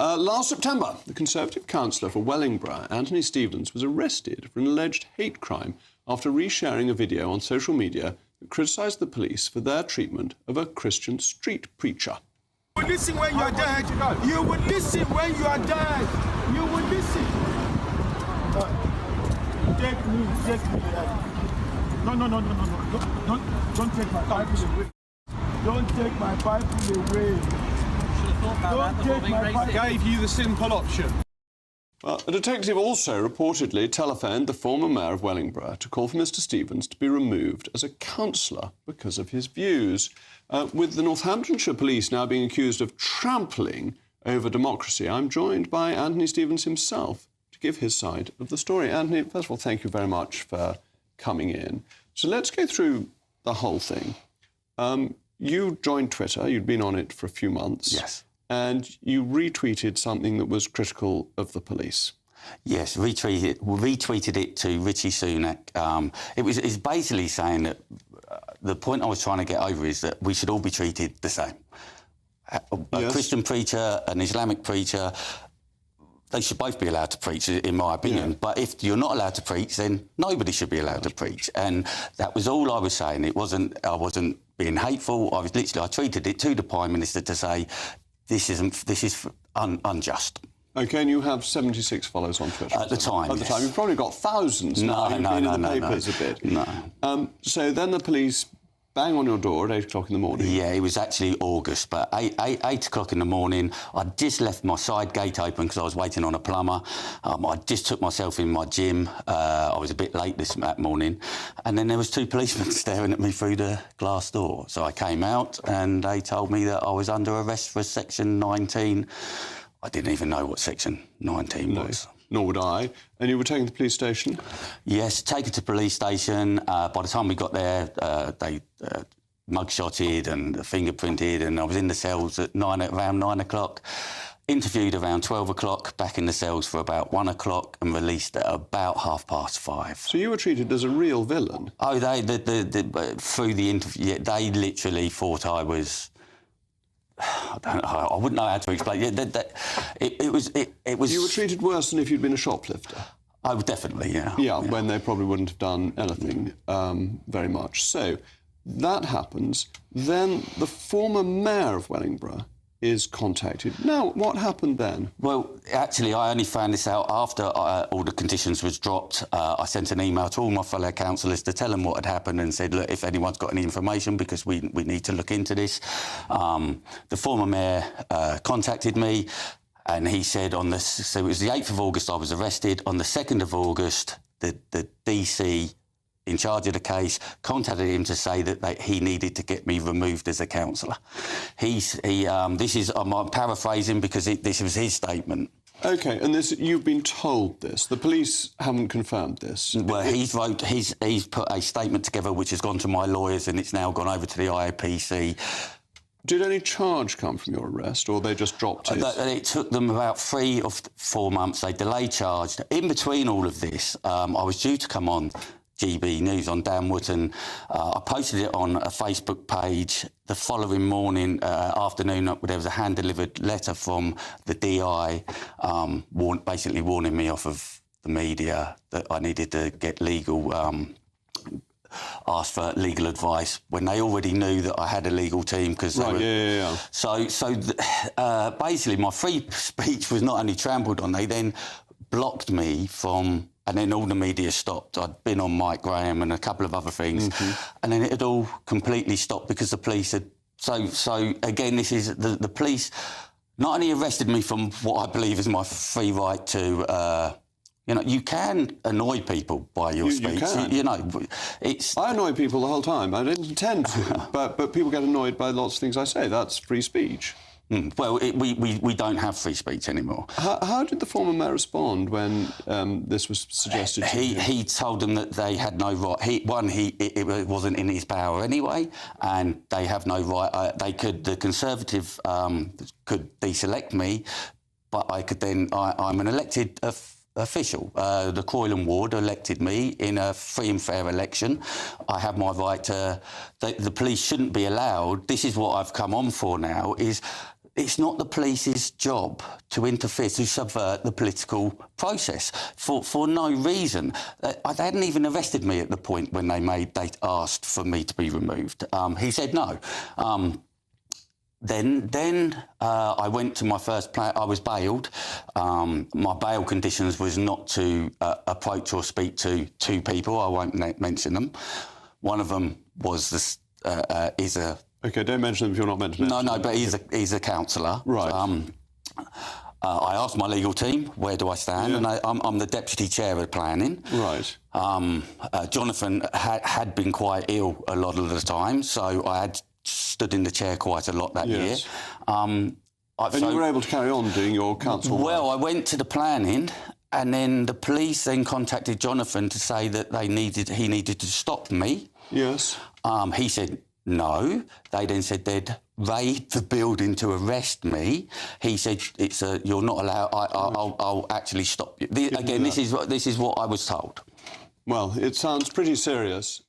Last September, the Conservative councillor for Wellingborough, Anthony Stevens, was arrested for an alleged hate crime after resharing a video on social media that criticised the police for their treatment of a Christian street preacher. You will listen when you are dead. You will listen when you are dead. You will listen. Take me. No. Don't take my Bible away. Don't take my Bible away. Don't take my Bible. Gave you the simple option. Well, a detective also reportedly telephoned the former mayor of Wellingborough to call for Mr Stevens to be removed as a councillor because of his views. With the Northamptonshire police now being accused of trampling over democracy, I'm joined by Anthony Stevens himself to give his side of the story. Anthony, first of all, thank you very much for coming in. So let's go through the whole thing. You joined Twitter, you'd been on it for a few months. Yes. And you retweeted something that was critical of the police. Yes, retweeted it to Richie Sunak. It's basically saying that the point I was trying to get over is that we should all be treated the same. A Christian preacher, an Islamic preacher, they should both be allowed to preach, in my opinion. Yeah. But if you're not allowed to preach, then nobody should be allowed to preach. And that was all I was saying. I wasn't being hateful. I tweeted it to the Prime Minister to say, this is unjust. OK, and you have 76 followers on Twitter. At the time, At the time. You've probably got thousands now. You've been in the papers a bit. No. So then the police bang on your door at 8 o'clock in the morning. Yeah, it was actually August, but 8 o'clock in the morning, I just left my side gate open because I was waiting on a plumber. I just took myself in my gym. I was a bit late that morning. And then there was 2 policemen staring at me through the glass door. So I came out and they told me that I was under arrest for Section 19. I didn't even know what Section 19 was. Nor would I. And you were taken to the police station? Yes, taken to the police station. By the time we got there, they mugshotted and fingerprinted, and I was in the cells at around 9 o'clock. Interviewed around 12 o'clock, back in the cells for about 1 o'clock, and released at about 5:30. So you were treated as a real villain? Oh, through the interview, they literally thought I was... I wouldn't know how to explain it. It was... You were treated worse than if you'd been a shoplifter? Oh, definitely, yeah. Yeah, when they probably wouldn't have done anything very much. So that happens. Then the former mayor of Wellingborough is contacted. Now, what happened then? Well, actually, I only found this out after all the conditions was dropped. I sent an email to all my fellow councillors to tell them what had happened and said, look, if anyone's got any information, because we need to look into this. The former mayor contacted me and he said so it was the 8th of August I was arrested. On the 2nd of August, the DC in charge of the case contacted him to say that he needed to get me removed as a councillor. I'm paraphrasing because this was his statement. OK, and you've been told this. The police haven't confirmed this. Well, he's put a statement together which has gone to my lawyers and it's now gone over to the IAPC. Did any charge come from your arrest, or they just dropped it? It took them about 3 or 4 months. They delay charged. In between all of this, I was due to come on GB News on Dan Wootton. I posted it on a Facebook page. The following morning, afternoon, there was a hand-delivered letter from the DI basically warning me off of the media that I needed to get ask for legal advice when they already knew that I had a legal team. Because So basically my free speech was not only trampled on, they then blocked me from... And then all the media stopped. I'd been on Mike Graham and a couple of other things. And then it had all completely stopped because the police had... So again, this is... The police not only arrested me from what I believe is my free right to... you can annoy people by your speech. You can. I annoy people the whole time. I didn't intend to, but people get annoyed by lots of things I say. That's free speech. Well, we don't have free speech anymore. How did the former mayor respond when this was suggested to him? He told them that they had no right. It wasn't in his power anyway, and they have no right. The Conservative could deselect me, but I could then. I'm an elected official. The Croydon ward elected me in a free and fair election. I have my right to... The police shouldn't be allowed. This is what I've come on for now, is it's not the police's job to interfere, to subvert the political process for no reason. They hadn't even arrested me at the point when they asked for me to be removed. He said no. Then I went to my first play. I was bailed. My bail conditions was not to approach or speak to two people. I won't mention them. One of them was this is a. Okay, don't mention them if you're not meant to mention them. No, but he's a councillor. Right. I asked my legal team, where do I stand? Yeah. And I'm the deputy chair of planning. Right. Jonathan had been quite ill a lot of the time, so I had stood in the chair quite a lot that year. And you were able to carry on doing your council work? Well, I went to the planning, and then the police then contacted Jonathan to say that he needed to stop me. Yes. He said no. They then said they'd raid the building to arrest me. He said you're not allowed. I'll actually stop you. Again, this is what I was told. Well, it sounds pretty serious.